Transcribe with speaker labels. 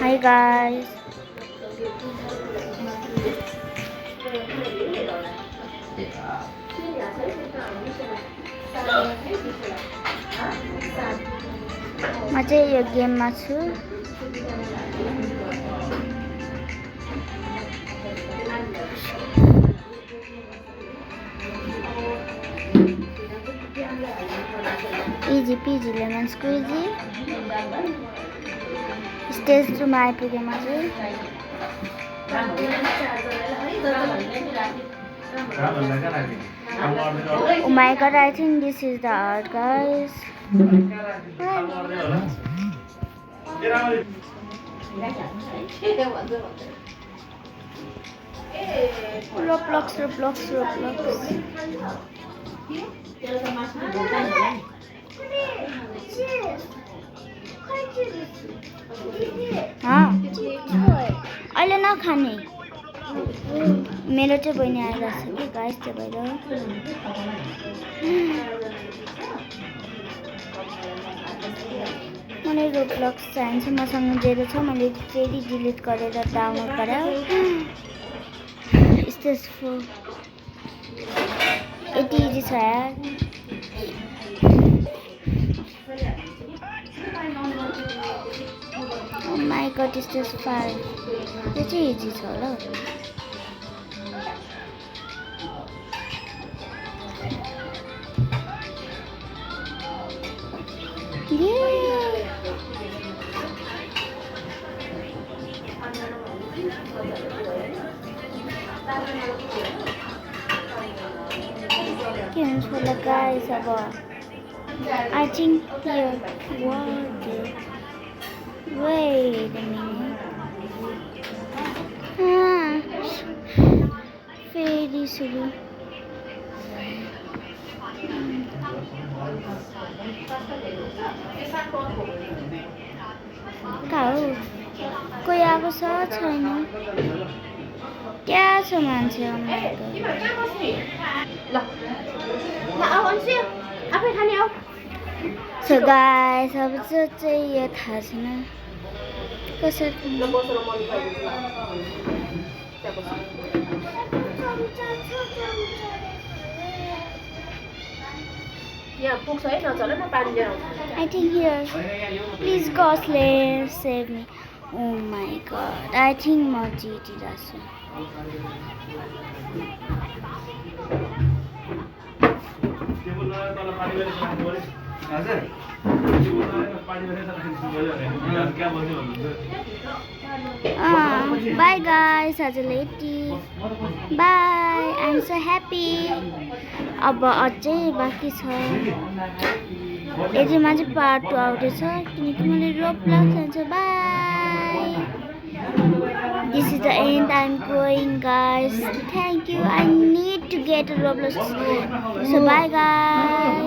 Speaker 1: Hi guys. म चाहिँ यो गेममा छु। Easy peasy lemon squeezy. Stage 2 मा आइपुगेँ म चाहिँ। Oh my god, I think this is the art, guys. Roblox. अहिले नखाने मेरो चाहिँ बहिनी आइरहेको छ कि गाइस, त्यो भएर मलाई रोब्लक्स चाहिन्छ। मसँग जेरो छ, मैले फेरि डिलिट गरेर डाउनलोड गरायो। स्टेज 4 यति इजी छ यार। Oh my god, स्टेज 5 यो चाहिँ इजी छ होला। के हुन्छ होला गाइस अब। I think here. Wait a minute. फेरि सुरु। कहाँ हो? कोही आएको छ छैन? क्या छ मान्छे? So guys, अब चाहिँ यो थाहा छैन कसरी। I think here. Please God, save me. Oh my god, I think म जितिरहेको छु। Bye guys, आजलाई यति। Bye, I'm so happy. अब अझै बाँकी छ। यतिमा चाहिँ पार्ट 2 आउँदैछ किनकि मैले रोब्लक्स खेल्छु। Bye. This is the end. I'm going, guys. Thank you. I need to get a Roblox. So bye guys.